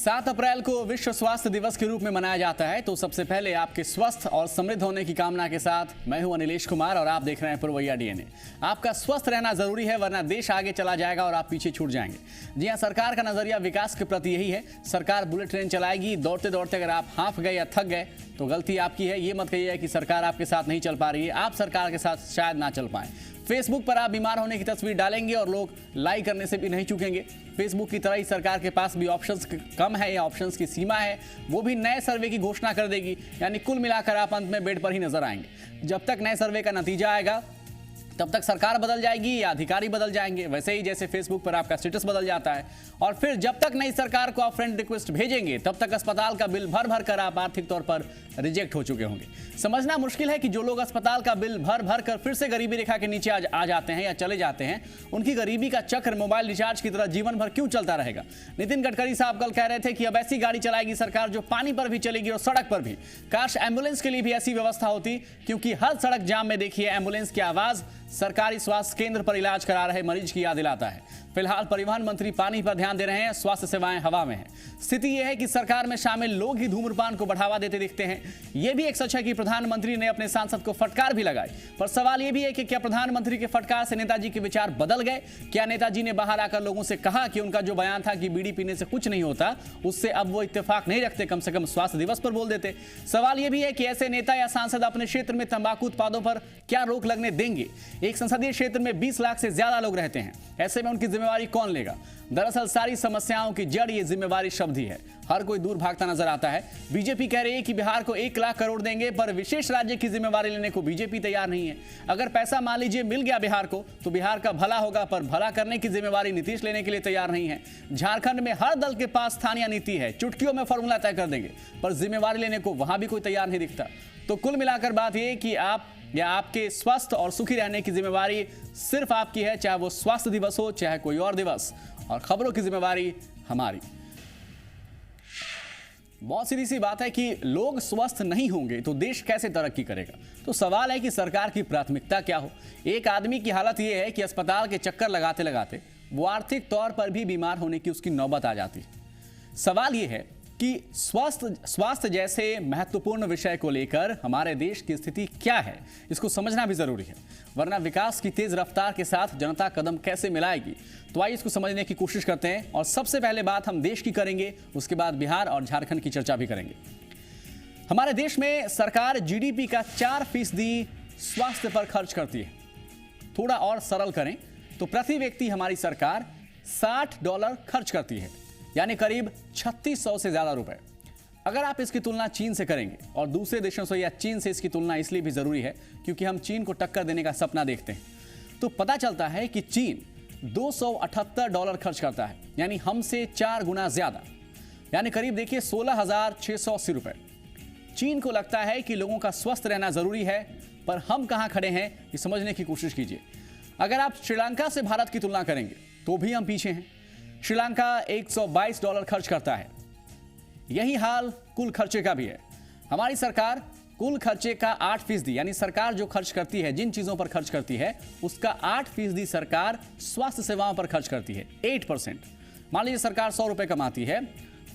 7 अप्रैल को विश्व स्वास्थ्य दिवस के रूप में मनाया जाता है। तो सबसे पहले आपके स्वस्थ और समृद्ध होने की कामना के साथ मैं हूं अनिलेश कुमार और आप देख रहे हैं पुरवैया डीएनए। आपका स्वस्थ रहना जरूरी है, वरना देश आगे चला जाएगा और आप पीछे छूट जाएंगे। जी हां, सरकार का नजरिया विकास के प्रति यही है। सरकार बुलेट ट्रेन चलाएगी, दौड़ते दौड़ते अगर आप हांफ गए या थक गए तो गलती आपकी है। ये मत कहिए कि सरकार आपके साथ नहीं चल पा रही है, आप सरकार के साथ शायद ना चल पाए। फेसबुक पर आप बीमार होने की तस्वीर डालेंगे और लोग लाइक करने से भी नहीं चूकेंगे। फेसबुक की तरह ही सरकार के पास भी ऑप्शंस कम है या ऑप्शंस की सीमा है, वो भी नए सर्वे की घोषणा कर देगी। यानी कुल मिलाकर आप अंत में बेड पर ही नजर आएंगे। जब तक नए सर्वे का नतीजा आएगा तब तक सरकार बदल जाएगी या अधिकारी बदल जाएंगे, वैसे ही जैसे फेसबुक पर आपका स्टेटस बदल जाता है। और फिर जब तक नई सरकार को आप फ्रेंड रिक्वेस्ट भेजेंगे तब तक अस्पताल का बिल भर भर कर आप आर्थिक तौर पर रिजेक्ट हो चुके होंगे। समझना मुश्किल है कि जो लोग अस्पताल का बिल भर भर कर फिर से गरीबी रेखा के नीचे आ जाते हैं या चले जाते हैं, उनकी गरीबी का चक्र मोबाइल रिचार्ज की तरह जीवन भर क्यों चलता रहेगा। नितिन गडकरी साहब कल कह रहे थे कि अब ऐसी गाड़ी चलाएगी सरकार जो पानी पर भी चलेगी और सड़क पर भी। काश एम्बुलेंस के लिए भी ऐसी व्यवस्था होती, क्योंकि हर सड़क जाम में देखिए एम्बुलेंस की आवाज सरकारी स्वास्थ्य केंद्र पर इलाज करा रहे मरीज की याद दिलाता है। फिलहाल परिवहन मंत्री पानी पर ध्यान दे रहे हैं, स्वास्थ्य सेवाएं हवा में हैं। स्थिति यह है कि सरकार में शामिल लोग ही धूम्रपान को बढ़ावा देते दिखते हैं। यह भी एक सच है कि प्रधानमंत्री ने अपने सांसद को फटकार भी लगाई, पर सवाल यह भी है कि क्या प्रधानमंत्री के फटकार से नेताजी के विचार बदल गए? क्या नेताजी ने बाहर आकर लोगों से कहा कि उनका जो बयान था कि बीड़ी पीने से कुछ नहीं होता, उससे अब वो इत्तेफाक नहीं रखते, कम से कम स्वास्थ्य दिवस पर बोल देते? सवाल यह भी है कि ऐसे नेता या सांसद अपने क्षेत्र में तंबाकू उत्पादों पर क्या रोक लगने देंगे? एक संसदीय क्षेत्र में 20 लाख से ज्यादा लोग रहते हैं, ऐसे में उनकी जिम्मेवारी कौन लेगा? दरअसल सारी समस्याओं की जड़ ये जिम्मेवारी शब्द ही है। हर कोई दूर भागता नजर आता है। बीजेपी कह रही है कि बिहार को 1 लाख करोड़ देंगे, पर विशेष राज्य की जिम्मेवारी लेने को बीजेपी तैयार नहीं है। अगर पैसा मान लीजिए मिल गया बिहार को तो बिहार का भला होगा, पर भला करने की जिम्मेवारी नीतीश लेने के लिए तैयार नहीं है। झारखंड में हर दल के पास स्थानीय नीति है, चुटकियों में फॉर्मूला तय कर देंगे, पर जिम्मेवारी लेने को वहां भी कोई तैयार नहीं दिखता। तो कुल मिलाकर बात यह कि आप या आपके स्वस्थ और सुखी रहने की जिम्मेवारी सिर्फ आपकी है, चाहे वो स्वास्थ्य दिवस हो चाहे कोई और दिवस, और खबरों की जिम्मेवारी हमारी। बहुत सीधी सी बात है कि लोग स्वस्थ नहीं होंगे तो देश कैसे तरक्की करेगा। तो सवाल है कि सरकार की प्राथमिकता क्या हो। एक आदमी की हालत यह है कि अस्पताल के चक्कर लगाते लगाते वो आर्थिक तौर पर भी बीमार होने की उसकी नौबत आ जाती है। सवाल यह है कि स्वास्थ्य जैसे महत्वपूर्ण विषय को लेकर हमारे देश की स्थिति क्या है, इसको समझना भी जरूरी है, वरना विकास की तेज रफ्तार के साथ जनता कदम कैसे मिलाएगी। तो आइए इसको समझने की कोशिश करते हैं। और सबसे पहले बात हम देश की करेंगे, उसके बाद बिहार और झारखंड की चर्चा भी करेंगे। हमारे देश में सरकार जीडीपी का 4% स्वास्थ्य पर खर्च करती है। थोड़ा और सरल करें तो प्रति व्यक्ति हमारी सरकार $60 खर्च करती है, यानी करीब 3600 से ज्यादा रुपए। अगर आप इसकी तुलना चीन से करेंगे, और दूसरे देशों से या चीन से इसकी तुलना इसलिए भी जरूरी है क्योंकि हम चीन को टक्कर देने का सपना देखते हैं, तो पता चलता है कि चीन $278 खर्च करता है, यानी हमसे 4 गुना ज्यादा, यानी करीब देखिए 16,680 रुपए। चीन को लगता है कि लोगों का स्वस्थ रहना जरूरी है, पर हम कहां खड़े हैं ये समझने की कोशिश कीजिए। अगर आप श्रीलंका से भारत की तुलना करेंगे तो भी हम पीछे हैं। श्रीलंका $122 खर्च करता है। यही हाल कुल खर्चे का भी है। हमारी सरकार कुल खर्चे का 8%, यानी सरकार जो खर्च करती है, जिन चीजों पर खर्च करती है, उसका 8% सरकार स्वास्थ्य सेवाओं पर खर्च करती है। 8%। मान लीजिए सरकार 100 रुपए कमाती है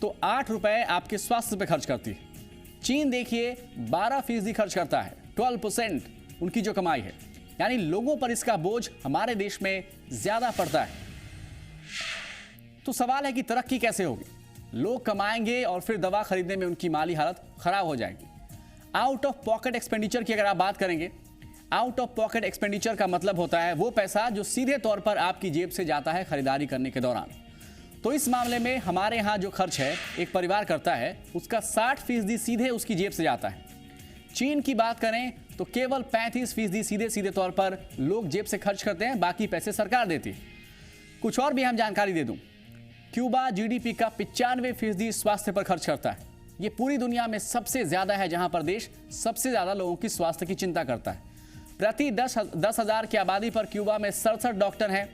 तो 8 रुपए आपके स्वास्थ्य पे खर्च करती है। चीन देखिए 12% खर्च करता है, 12% उनकी जो कमाई है, यानी लोगों पर इसका बोझ हमारे देश में ज्यादा पड़ता है। तो सवाल है कि तरक्की कैसे होगी? लोग कमाएंगे और फिर दवा खरीदने में उनकी माली हालत खराब हो जाएगी। आउट ऑफ पॉकेट एक्सपेंडिचर की अगर आप बात करेंगे, आउट ऑफ पॉकेट एक्सपेंडिचर का मतलब होता है वो पैसा जो सीधे तौर पर आपकी जेब से जाता है खरीदारी करने के दौरान। तो इस मामले में हमारे यहां जो खर्च है एक परिवार करता है, उसका 60% सीधे उसकी जेब से जाता है। चीन की बात करें तो केवल 35% सीधे सीधे तौर पर लोग जेब से खर्च करते हैं, बाकी पैसे सरकार देती है। कुछ और भी हम जानकारी दे दूं, क्यूबा जीडीपी का 95% स्वास्थ्य पर खर्च करता है। यह पूरी दुनिया में सबसे ज्यादा है, जहां पर देश सबसे ज्यादा लोगों की स्वास्थ्य की चिंता करता है। प्रति 10,000 की आबादी पर क्यूबा में 67 डॉक्टर हैं,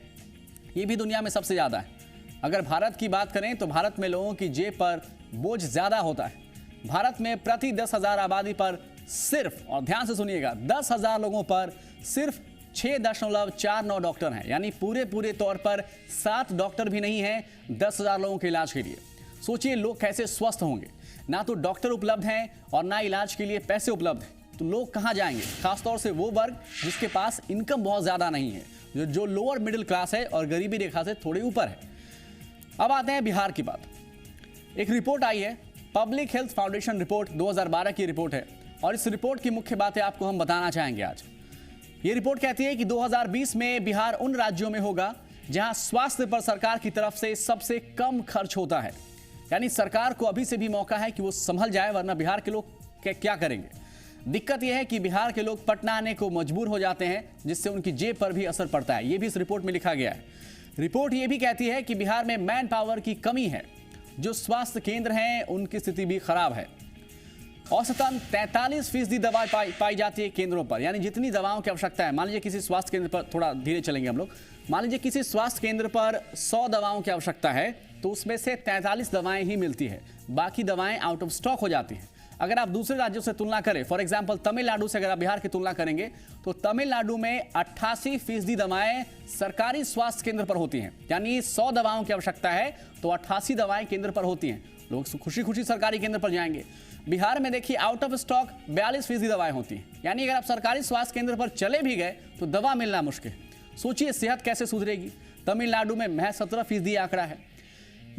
यह भी दुनिया में सबसे ज्यादा है। अगर भारत की बात करें तो भारत में लोगों की जेब पर बोझ ज्यादा होता है। भारत में प्रति 10,000 आबादी पर सिर्फ, और ध्यान से सुनिएगा, 10,000 लोगों पर सिर्फ 6.49 डॉक्टर हैं, यानी पूरे तौर पर 7 डॉक्टर भी नहीं हैं 10,000 लोगों के इलाज के लिए। सोचिए लोग कैसे स्वस्थ होंगे। ना तो डॉक्टर उपलब्ध हैं और ना इलाज के लिए पैसे उपलब्ध हैं, तो लोग कहां जाएंगे? खासतौर से वो वर्ग जिसके पास इनकम बहुत ज्यादा नहीं है, जो लोअर मिडिल क्लास है और गरीबी रेखा से थोड़े ऊपर है। अब आते हैं बिहार की बात। एक रिपोर्ट आई है, पब्लिक हेल्थ फाउंडेशन रिपोर्ट 2012 की रिपोर्ट है, और इस रिपोर्ट की मुख्य बातें आपको हम बताना चाहेंगे आज। ये रिपोर्ट कहती है कि 2020 में बिहार उन राज्यों में होगा जहां स्वास्थ्य पर सरकार की तरफ से सबसे कम खर्च होता है। यानी सरकार को अभी से भी मौका है कि वो संभल जाए, वरना बिहार के लोग क्या करेंगे? दिक्कत यह है कि बिहार के लोग पटना आने को मजबूर हो जाते हैं, जिससे उनकी जेब पर भी असर पड़ता है। यह भी इस रिपोर्ट में लिखा गया है। रिपोर्ट यह भी कहती है कि बिहार में मैन पावर की कमी है। जो स्वास्थ्य केंद्र हैं उनकी स्थिति भी खराब है। औसतन 43% दवा पाई जाती है केंद्रों पर। यानी जितनी दवाओं की आवश्यकता है, मान लीजिए किसी स्वास्थ्य केंद्र पर, थोड़ा धीरे चलेंगे हम लोग, मान लीजिए किसी स्वास्थ्य केंद्र पर 100 दवाओं की आवश्यकता है, तो उसमें से 43 दवाएं ही मिलती है, बाकी दवाएं आउट ऑफ स्टॉक हो जाती हैं। अगर आप दूसरे राज्यों से तुलना करें, फॉर एग्जांपल तमिलनाडु से अगर आप बिहार की तुलना करेंगे, तो तमिलनाडु में 88% दवाएं सरकारी स्वास्थ्य केंद्र पर होती हैं। यानी 100 दवाओं की आवश्यकता है तो 88 दवाएं केंद्र पर होती हैं। लोग खुशी खुशी सरकारी केंद्र पर जाएंगे। बिहार में देखिए आउट ऑफ स्टॉक 42% दवाएं होती हैं। यानी अगर आप सरकारी स्वास्थ्य केंद्र पर चले भी गए तो दवा मिलना मुश्किल। सोचिए सेहत कैसे सुधरेगी। तमिलनाडु में महज 17% आंकड़ा है।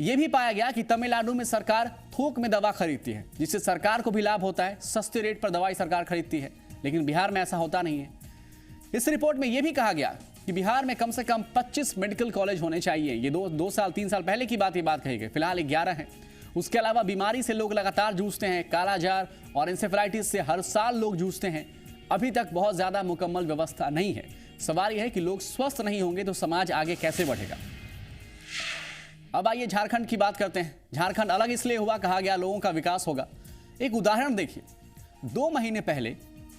यह भी पाया गया कि तमिलनाडु में सरकार थोक में दवा खरीदती है, जिससे सरकार को भी लाभ होता है। सस्ते रेट पर दवाई सरकार खरीदती है, लेकिन बिहार में ऐसा होता नहीं है। इस रिपोर्ट में यह भी कहा गया कि बिहार में कम से कम 25 मेडिकल कॉलेज होने चाहिए। ये 2-3 साल पहले की बात कही गई, फिलहाल 11 है। उसके अलावा बीमारी से लोग लगातार जूझते हैं। कालाजार और इंसेफेलाइटिस से हर साल लोग जूझते हैं। अभी तक बहुत ज्यादा मुकम्मल व्यवस्था नहीं है। सवाल यह है कि लोग स्वस्थ नहीं होंगे तो समाज आगे कैसे बढ़ेगा। अब आइए झारखंड की बात करते हैं। झारखंड अलग इसलिए हुआ, कहा गया लोगों का विकास होगा। एक उदाहरण देखिए, 2 महीने पहले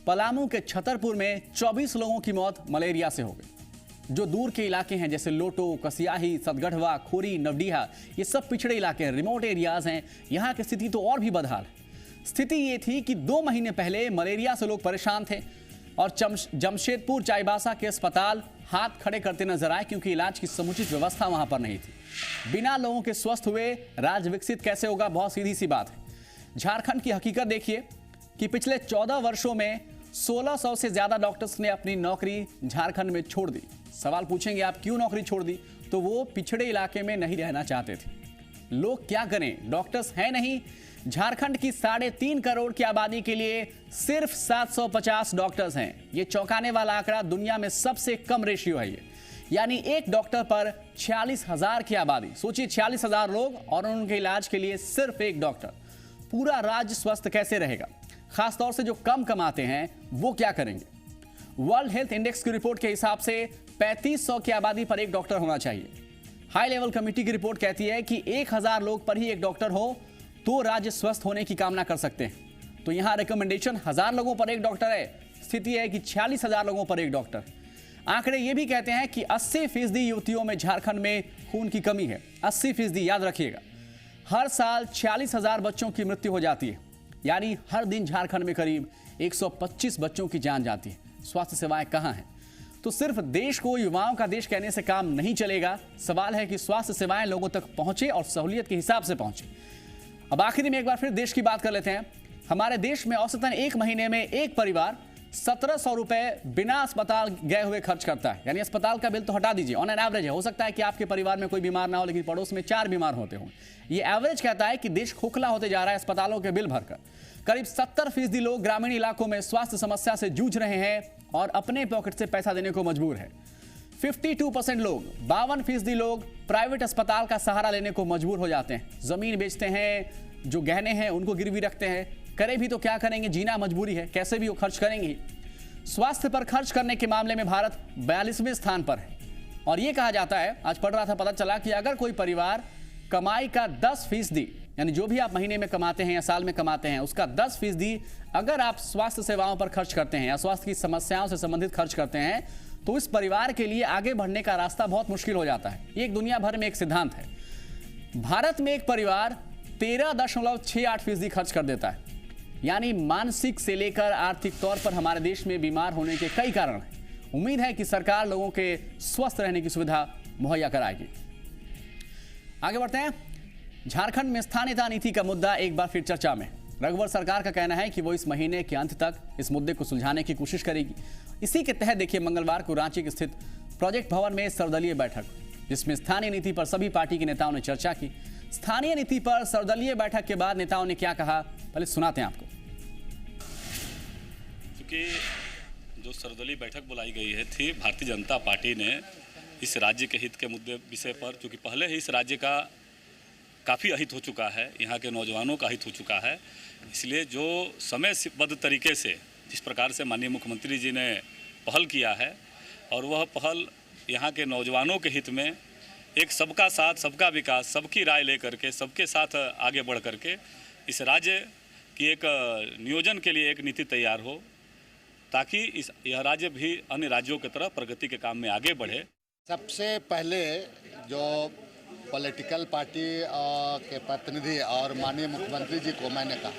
पलामू के छतरपुर में 24 लोगों की मौत मलेरिया से हो गई। जो दूर के इलाके हैं जैसे लोटो, कसियाही, सतगढ़वा, खोरी, नवडीहा, ये सब पिछड़े इलाके हैं, रिमोट एरियाज हैं। यहाँ की स्थिति तो और भी बदहाल है। स्थिति ये थी कि 2 महीने पहले मलेरिया से लोग परेशान थे और जमशेदपुर चाईबासा के अस्पताल हाथ खड़े करते नजर आए, क्योंकि इलाज की समुचित व्यवस्था वहां पर नहीं थी। बिना लोगों के स्वस्थ हुए राज्य विकसित कैसे होगा? बहुत सीधी सी बात है। झारखंड की हकीकत देखिए कि पिछले 14 वर्षों में 1600 से ज्यादा डॉक्टर्स ने अपनी नौकरी झारखंड में छोड़ दी। सवाल पूछेंगे आप क्यों नौकरी छोड़ दी? तो वो पिछड़े इलाके में नहीं रहना चाहते थे। लोग क्या करें, डॉक्टर्स हैं नहीं। झारखंड की 3.5 करोड़ की आबादी के लिए सिर्फ 750 डॉक्टर्स हैं। ये चौंकाने वाला आंकड़ा, दुनिया में सबसे कम रेशियो है ये। यानी एक डॉक्टर पर 46,000 की आबादी। सोचिए 46,000 लोग और उनके इलाज के लिए सिर्फ एक डॉक्टर। पूरा राज्य स्वस्थ कैसे रहेगा? खासतौर से जो कम कमाते हैं वो क्या करेंगे? वर्ल्ड हेल्थ इंडेक्स की रिपोर्ट के हिसाब से 3500 की आबादी पर एक डॉक्टर होना चाहिए। हाई लेवल कमेटी की रिपोर्ट कहती है कि 1000 लोग पर ही एक डॉक्टर हो तो राज्य स्वस्थ होने की कामना कर सकते हैं। तो यहां रिकमेंडेशन 1000 लोगों पर एक डॉक्टर है, स्थिति है कि 46,000 लोगों पर एक डॉक्टर। आंकड़े ये भी कहते हैं कि 80% युवतियों में झारखंड में खून की कमी है। 80%, याद रखिएगा। हर साल 46,000 बच्चों की मृत्यु हो जाती है। यानी हर दिन झारखंड में करीब 125 बच्चों की जान जाती है। स्वास्थ्य सेवाएं कहां हैं? तो सिर्फ देश को युवाओं का देश कहने से काम नहीं चलेगा। सवाल है कि स्वास्थ्य सेवाएं लोगों तक पहुंचे और सहूलियत के हिसाब से पहुंचे। अब आखिरी में एक बार फिर देश की बात कर लेते हैं। हमारे देश में औसतन एक महीने में एक परिवार 1700 रुपए बिना अस्पताल गए हुए खर्च करता है। यानी अस्पताल का बिल तो हटा दीजिए, ऑन एन एवरेज है। हो सकता है कि आपके परिवार में कोई बीमार ना हो, लेकिन पड़ोस में 4 बीमार होते हों। ये एवरेज कहता है कि देश खोखला होते जा रहा है अस्पतालों के बिल भरकर। करीब 70% लोग ग्रामीण इलाकों में स्वास्थ्य समस्या से जूझ रहे हैं और अपने पॉकेट से पैसा देने को मजबूर है। 52% लोग, 52% लोग प्राइवेट अस्पताल का सहारा लेने को मजबूर हो जाते हैं। जमीन बेचते हैं, जो गहने हैं उनको गिरवी रखते हैं। करें भी तो क्या करेंगे, जीना मजबूरी है, कैसे भी वो खर्च करेंगे। स्वास्थ्य पर खर्च करने के मामले में भारत 42वें स्थान पर है। और यह कहा जाता है, आज पढ़ रहा था, पता चला कि अगर कोई परिवार कमाई का 10%, यानी जो भी आप महीने में कमाते हैं या साल में कमाते हैं, उसका 10% अगर आप स्वास्थ्य सेवाओं पर खर्च करते हैं या स्वास्थ्य की समस्याओं से संबंधित खर्च करते हैं, तो इस परिवार के लिए आगे बढ़ने का रास्ता बहुत मुश्किल हो जाता है। ये एक दुनिया भर में एक सिद्धांत है। भारत में एक परिवार 13.68% खर्च कर देता है। यानी मानसिक से लेकर आर्थिक तौर पर हमारे देश में बीमार होने के कई कारण हैं। उम्मीद है कि सरकार लोगों के स्वस्थ रहने की सुविधा मुहैया कराएगी। आगे बढ़ते हैं। झारखंड में स्थानीयता नीति का मुद्दा एक बार फिर चर्चा में। रघुवर सरकार का कहना है कि वो इस महीने के अंत तक इस मुद्दे को सुलझाने की कोशिश करेगी। इसी के तहत देखिए मंगलवार को रांची स्थित प्रोजेक्ट भवन में सर्वदलीय बैठक, जिसमें स्थानीय नीति पर सभी पार्टी के नेताओं ने चर्चा की। स्थानीय नीति पर सर्वदलीय बैठक के बाद नेताओं ने क्या कहा, पहले सुनाते हैं आपको। क्योंकि जो सर्वदलीय बैठक बुलाई गई थी, भारतीय जनता पार्टी ने इस राज्य के हित के मुद्दे विषय पर, क्योंकि पहले ही इस राज्य का काफ़ी अहित हो चुका है, यहाँ के नौजवानों का हित हो चुका है, इसलिए जो समयबद्ध तरीके से जिस प्रकार से माननीय मुख्यमंत्री जी ने पहल किया है, और वह पहल यहाँ के नौजवानों के हित में एक सबका साथ सबका विकास, सबकी राय लेकर के सबके साथ आगे बढ़ करके इस राज्य की एक नियोजन के लिए एक नीति तैयार हो, ताकि यह राज्य भी अन्य राज्यों की तरह प्रगति के काम में आगे बढ़े। सबसे पहले जो पॉलिटिकल पार्टी के प्रतिनिधि और माननीय मुख्यमंत्री जी को मैंने कहा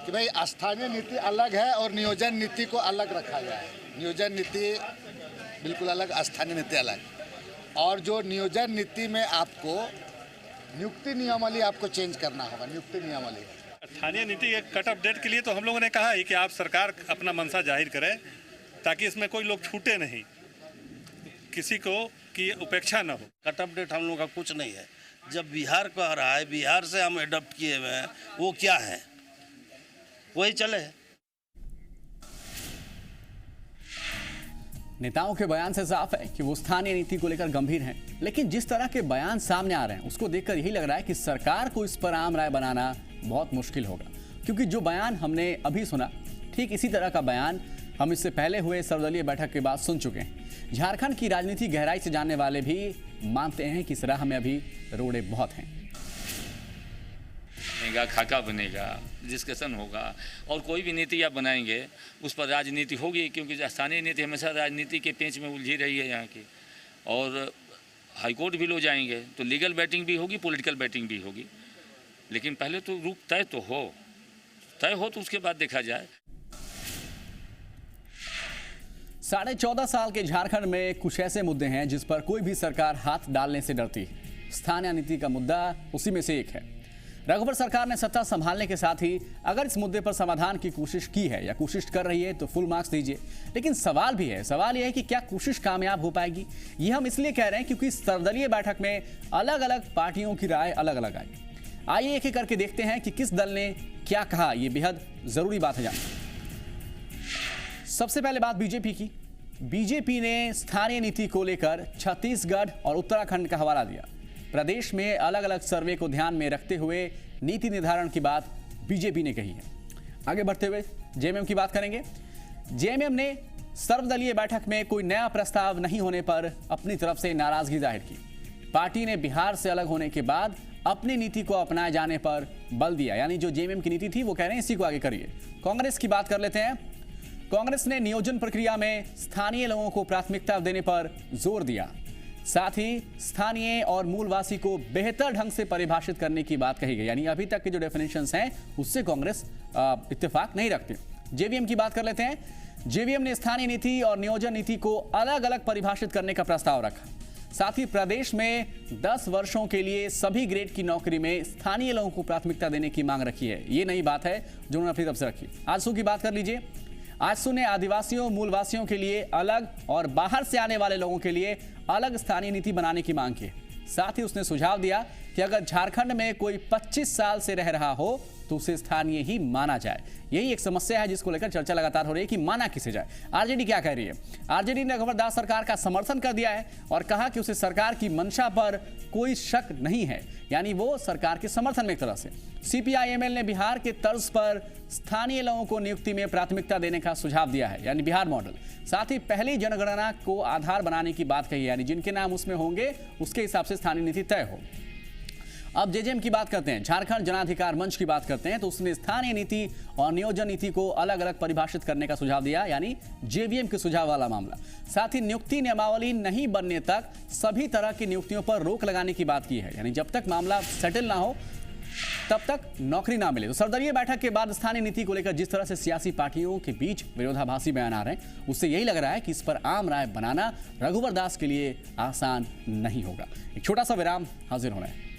कि भाई स्थानीय नीति अलग है और नियोजन नीति को अलग रखा जाए। नियोजन नीति बिल्कुल अलग, स्थानीय नीति अलग। और जो नियोजन नीति में आपको नियुक्ति नियमावली आपको चेंज करना होगा, नियुक्ति नियमावली। स्थानीय नीति के कट ऑफ डेट के लिए तो हम लोगों ने कहा है कि आप सरकार अपना मंशा जाहिर करे, ताकि इसमें कोई लोग छूटे नहीं, किसी को की उपेक्षा न हो। कट ऑफ डेट हम लोग का कुछ नहीं है। जब बिहार कह रहा है, बिहार से हम अडॉप्ट किए हुए हैं, वो क्या है वही चले। नेताओं के बयान से साफ है कि वो स्थानीय नीति को लेकर गंभीर हैं, लेकिन जिस तरह के बयान सामने आ रहे हैं उसको देखकर यही लग रहा है कि सरकार को इस पर आम राय बनाना बहुत मुश्किल होगा, क्योंकि जो बयान हमने अभी सुना, ठीक इसी तरह का बयान हम इससे पहले हुए सर्वदलीय बैठक के बाद सुन चुके हैं। झारखंड की राजनीति गहराई से जानने वाले भी मानते हैं कि इस राह में अभी रोड़े बहुत हैं। बनेगा, खाका बनेगा, डिस्कशन होगा, और कोई भी नीति आप बनाएंगे उस पर राजनीति होगी, क्योंकि स्थानीय नीति हमेशा राजनीति के पेंच में उलझी रही है यहाँ की। और हाईकोर्ट भी लो जाएंगे तो लीगल बैटिंग भी होगी, पॉलिटिकल बैटिंग भी होगी, लेकिन पहले तो रूप तय हो तो उसके बाद देखा जाए। 14.5 साल के झारखंड में कुछ ऐसे मुद्दे हैं जिस पर कोई भी सरकार हाथ डालने से डरती है। स्थानीय नीति का मुद्दा उसी में से एक है। रघुवर सरकार ने सत्ता संभालने के साथ ही अगर इस मुद्दे पर समाधान की कोशिश की है या कोशिश कर रही है तो फुल मार्क्स दीजिए, लेकिन सवाल भी है। सवाल यह है कि क्या कोशिश कामयाब हो पाएगी। ये हम इसलिए कह रहे हैं क्योंकि सर्वदलीय बैठक में अलग अलग पार्टियों की राय अलग अलग आई। आइए एक एक करके देखते हैं कि किस दल ने क्या कहा। यह बेहद जरूरी बात है जानना। सबसे पहले बात बीजेपी की। बीजेपी ने स्थानीय नीति को लेकर छत्तीसगढ़ और उत्तराखंड का हवाला दिया। प्रदेश में अलग अलग सर्वे को ध्यान में रखते हुए नीति निर्धारण की बात बीजेपी ने कही है। आगे बढ़ते हुए जेएमएम की बात करेंगे। जेएमएम ने सर्वदलीय बैठक में कोई नया प्रस्ताव नहीं होने पर अपनी तरफ से नाराजगी जाहिर की। पार्टी ने बिहार से अलग होने के बाद अपनी नीति को अपनाए जाने पर बल दिया, यानी जो जेएमएम की नीति थी वो कह रहे हैं इसी को आगे करिए। कांग्रेस की बात कर लेते हैं। कांग्रेस ने नियोजन प्रक्रिया में स्थानीय लोगों को प्राथमिकता देने पर जोर दिया। साथ ही स्थानीय और मूलवासी को बेहतर ढंग से परिभाषित करने की बात कही गई, यानी अभी तक के जो डेफिनेशंस हैं उससे कांग्रेस इत्तेफाक नहीं रखती। जेवीएम की बात कर लेते हैं। जेवीएम ने स्थानीय नीति और नियोजन नीति को अलग अलग परिभाषित करने का प्रस्ताव रखा। साथ ही प्रदेश में 10 वर्षों के लिए सभी ग्रेड की नौकरी में स्थानीय लोगों को प्राथमिकता देने की मांग रखी है। ये नई बात है जो उन्होंने अपनी तरफ से रखी। आजसू की बात कर लीजिए। आजसू ने आदिवासियों मूलवासियों के लिए अलग और बाहर से आने वाले लोगों के लिए अलग स्थानीय नीति बनाने की मांग की। साथ ही उसने सुझाव दिया कि अगर झारखंड में कोई 25 साल से रह रहा हो तो उसे स्थानीय ही माना जाए। यही एक समस्या है जिसको लेकर चर्चा लगातार हो रही है कि माना किसे जाए। आरजेडी क्या कह रही है? आरजेडी ने रघुवर दास सरकार का समर्थन कर दिया है और कहा कि उसे सरकार की मंशा पर कोई शक नहीं है, यानी वो सरकार के समर्थन में एक तरह से। सीपीआई-एमएल ने बिहार के तर्ज पर स्थानीय लोगों को नियुक्ति में प्राथमिकता देने का सुझाव दिया है, यानी बिहार मॉडल। साथ ही पहली जनगणना को आधार बनाने की बात कही है, यानी जिनके नाम उसमें होंगे उसके हिसाब से स्थानीय नीति तय हो। अब जेजेएम की बात करते हैं, झारखंड जनाधिकार मंच की बात करते हैं, तो उसने स्थानीय नीति और नियोजन नीति को अलग अलग परिभाषित करने का सुझाव दिया, यानी जेवीएम के सुझाव वाला मामला। साथ ही नियुक्ति नियमावली नहीं बनने तक सभी तरह की नियुक्तियों पर रोक लगाने की बात की है, यानी जब तक मामला सेटल ना हो तब तक नौकरी ना मिले। तो सर्वदलीय बैठक के बाद स्थानीय नीति को लेकर जिस तरह से सियासी पार्टियों के बीच विरोधाभासी बयान आ रहे हैं, उससे यही लग रहा है कि इस पर आम राय बनाना रघुवर दास के लिए आसान नहीं होगा। एक छोटा सा विराम, हाजिर हो रहे हैं।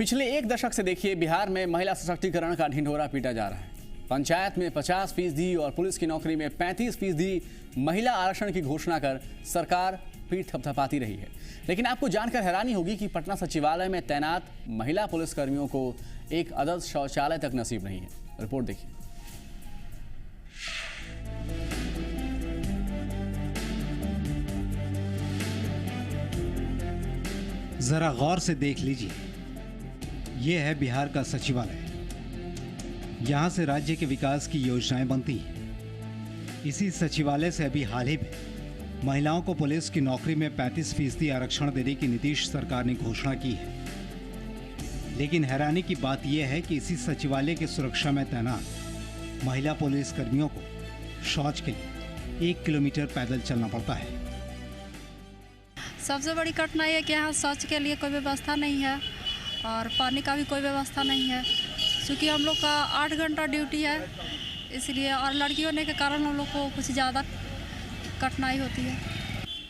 पिछले एक दशक से देखिए बिहार में महिला सशक्तिकरण का ढिंढोरा पीटा जा रहा है। पंचायत में 50% और पुलिस की नौकरी में 35% महिला आरक्षण की घोषणा कर सरकार पीठ थपथपाती रही है। लेकिन आपको जानकर हैरानी होगी कि पटना सचिवालय में तैनात महिला पुलिसकर्मियों को एक आदर्श शौचालय तक नसीब नहीं है। रिपोर्ट देखिए। जरा गौर से देख लीजिए, ये है बिहार का सचिवालय। यहाँ से राज्य के विकास की योजनाएं बनती हैं। इसी सचिवालय से अभी हाल ही में महिलाओं को पुलिस की नौकरी में 35% आरक्षण देने की नीतीश सरकार ने घोषणा की है। लेकिन हैरानी की बात यह है कि इसी सचिवालय की सुरक्षा में तैनात महिला पुलिसकर्मियों को शौच के लिए 1 किलोमीटर पैदल चलना पड़ता है। सबसे बड़ी कठिनाई है कि यहाँ शौच के लिए कोई व्यवस्था नहीं है और पानी का भी कोई व्यवस्था नहीं है, क्योंकि हम लोग का 8 घंटा ड्यूटी है, इसलिए और लड़की होने के कारण हम लोग को कुछ ज़्यादा कठिनाई होती है।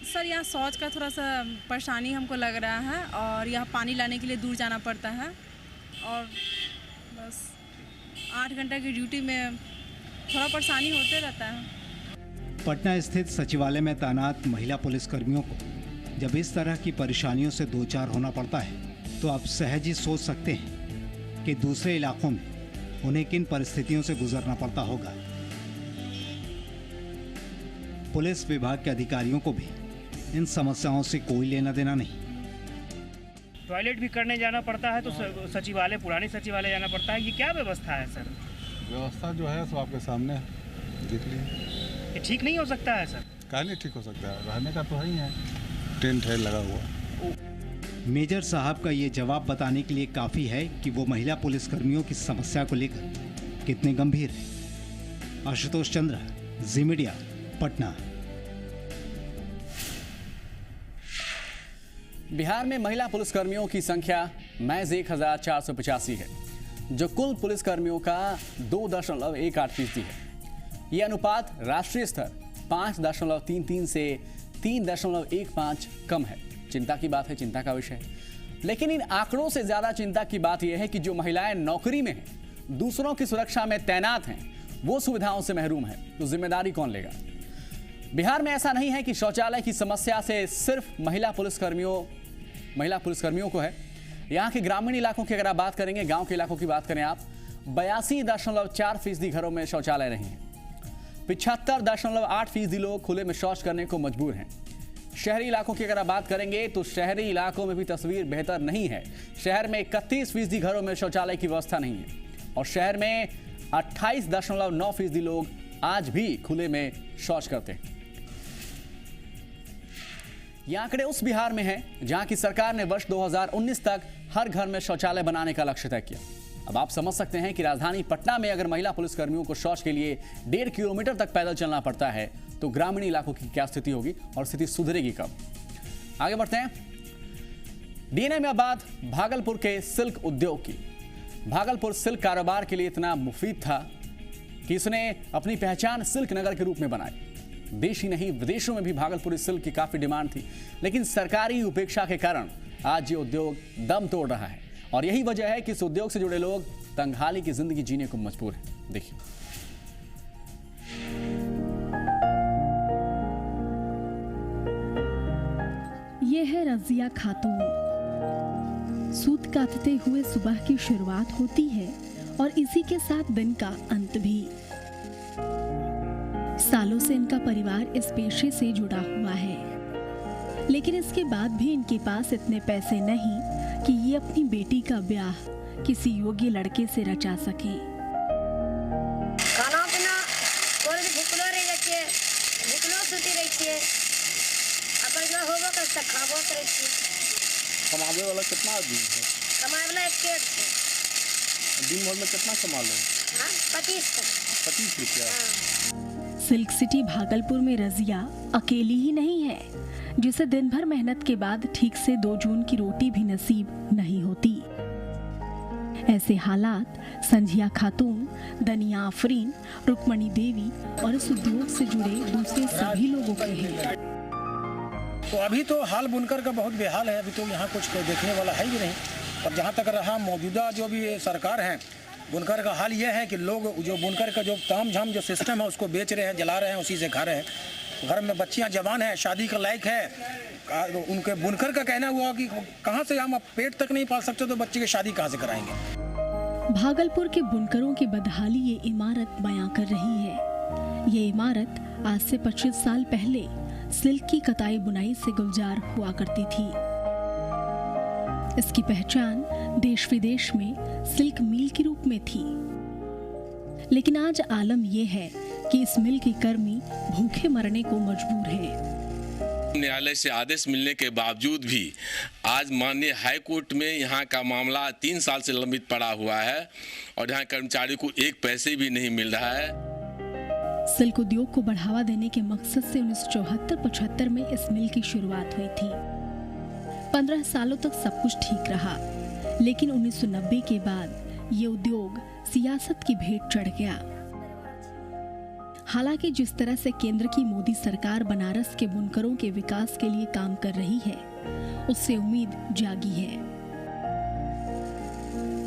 सर यहाँ शौच का थोड़ा सा परेशानी हमको लग रहा है और यहाँ पानी लाने के लिए दूर जाना पड़ता है और बस 8 घंटे की ड्यूटी में थोड़ा परेशानी होते रहता है। पटना स्थित सचिवालय में तैनात महिला पुलिसकर्मियों को जब इस तरह की परेशानियों से दो चार होना पड़ता है तो आप सहज ही सोच सकते हैं कि दूसरे इलाकों में उन्हें किन परिस्थितियों से गुजरना पड़ता होगा। पुलिस विभाग के अधिकारियों को भी इन समस्याओं से कोई लेना देना नहीं। टॉयलेट भी करने जाना पड़ता है तो सचिवालय, पुराने सचिवालय जाना पड़ता है। ये क्या व्यवस्था है सर? व्यवस्था जो है सो आपके सामने देख लीजिए। ये ठीक नहीं हो सकता है सर? काहे नहीं ठीक हो सकता है, रहने का तो है ही है, टेंट है लगा हुआ। मेजर साहब का ये जवाब बताने के लिए काफी है कि वो महिला पुलिसकर्मियों की समस्या को लेकर कितने गंभीर हैं। आशुतोष चंद्र, जी मीडिया, पटना। बिहार में महिला पुलिसकर्मियों की संख्या महज 1485 है, जो कुल पुलिसकर्मियों का 2.18% है। यह अनुपात राष्ट्रीय स्तर 5.33 से 3.15 कम है। चिंता की बात है, चिंता का विषय है। लेकिन इन आंकड़ों से ज्यादा चिंता की बात यह है कि जो महिलाएं नौकरी में हैं, दूसरों की सुरक्षा में तैनात हैं, वो सुविधाओं से महरूम है, तो जिम्मेदारी कौन लेगा? बिहार में ऐसा नहीं है कि शौचालय की समस्या से सिर्फ महिला पुलिसकर्मियों को है। यहाँ के ग्रामीण इलाकों की अगर आप बात करेंगे, गांव के इलाकों की बात करें आप, 82.4% घरों में शौचालय नहीं है। 75.8% लोग खुले में शौच करने को मजबूर हैं। शहरी इलाकों की अगर आप बात करेंगे तो शहरी इलाकों में भी तस्वीर बेहतर नहीं है। शहर में 31% घरों में शौचालय की व्यवस्था नहीं है और शहर में 28.9% लोग आज भी खुले में शौच करते हैं। ये आंकड़े उस बिहार में हैं जहां की सरकार ने वर्ष 2019 तक हर घर में शौचालय बनाने का लक्ष्य तय किया। अब आप समझ सकते हैं कि राजधानी पटना में अगर महिला पुलिसकर्मियों को शौच के लिए 1.5 किलोमीटर तक पैदल चलना पड़ता है तो ग्रामीण इलाकों की क्या स्थिति होगी और स्थिति सुधरेगी कब? आगे बढ़ते हैं। डीएनए में अब बात भागलपुर के सिल्क उद्योग की। भागलपुर सिल्क कारोबार के लिए इतना मुफीद था कि इसने अपनी पहचान सिल्क नगर के रूप में बनाई। देश ही नहीं, विदेशों में भी भागलपुरी सिल्क की काफी डिमांड थी, लेकिन सरकारी उपेक्षा के कारण आज ये उद्योग दम तोड़ रहा है और यही वजह है कि इस उद्योग से जुड़े लोग तंगहाली की जिंदगी जीने को मजबूर हैं। देखिए। ये है रजिया खातून। सूत काटते हुए सुबह की शुरुआत होती है और इसी के साथ दिन का अंत भी। सालों से इनका परिवार इस पेशे से जुड़ा हुआ है, लेकिन इसके बाद भी इनके पास इतने पैसे नहीं कि ये अपनी बेटी का ब्याह किसी योग्य लड़के से रचा सके। खाना पीना भूखलो रह जाती है, भूखलो सुती रहती है, अपन जो होगा कैसे खाबो करे छी। कमावे वाला कितना आदमी है? कमावे वाला एक पेट है। दिन भर में कितना कमा लो? 25 रुपया। सिल्क सिटी भागलपुर में रजिया अकेली ही नहीं है जिसे दिन भर मेहनत के बाद ठीक से 2 जून की रोटी भी नसीब नहीं होती। ऐसे हालात संझिया खातून, दनिया आफरीन, रुक्मणी देवी और इस उद्योग से जुड़े दूसरे सभी लोगों के हैं। तो अभी तो हाल बुनकर का बहुत बेहाल है। अभी तो यहाँ कुछ देखने वाला है ही नहीं। पर जहाँ तक रहा मौजूदा जो भी सरकार है, बुनकर का हाल ये है कि लोग जो बुनकर का जो ताम झाम जो सिस्टम है उसको बेच रहे हैं, जला रहे हैं, उसी से खा रहे हैं। घर में बच्चियां जवान हैं, शादी का लायक है, उनके बुनकर का कहना हुआ कि कहाँ से हम पेट तक नहीं पाल सकते तो बच्चे की शादी कहाँ से कराएंगे। भागलपुर के बुनकरों की बदहाली ये इमारत बयां कर रही है। ये इमारत आज से 25 साल पहले सिल्क की कताई बुनाई से गुलजार हुआ करती थी। इसकी पहचान देश विदेश में सिल्क मिल के रूप में थी, लेकिन आज आलम यह है कि इस मिल के कर्मी भूखे मरने को मजबूर हैं। न्यायालय से आदेश मिलने के बावजूद भी आज माननीय हाई कोर्ट में यहाँ का मामला 3 साल से लंबित पड़ा हुआ है और यहाँ कर्मचारी को 1 पैसे भी नहीं मिल रहा है। सिल्क उद्योग को बढ़ावा देने के मकसद से 1974-75 में इस मिल की शुरुआत हुई थी। 15 सालों तक सब कुछ ठीक रहा, लेकिन 1990 के बाद ये उद्योग सियासत की भेंट चढ़ गया। हालांकि जिस तरह से केंद्र की मोदी सरकार बनारस के बुनकरों के विकास के लिए काम कर रही है, उससे उम्मीद जागी है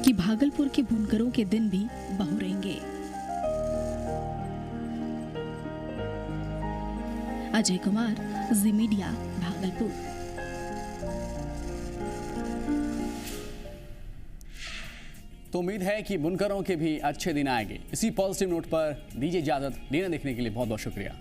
कि भागलपुर के बुनकरों के दिन भी बहुरेंगे। अजय कुमार, जी मीडिया, भागलपुर। तो उम्मीद है कि बुनकरों के भी अच्छे दिन आएंगे। इसी पॉजिटिव नोट पर दीजिए इजाजत। लेना देखने के लिए बहुत बहुत शुक्रिया।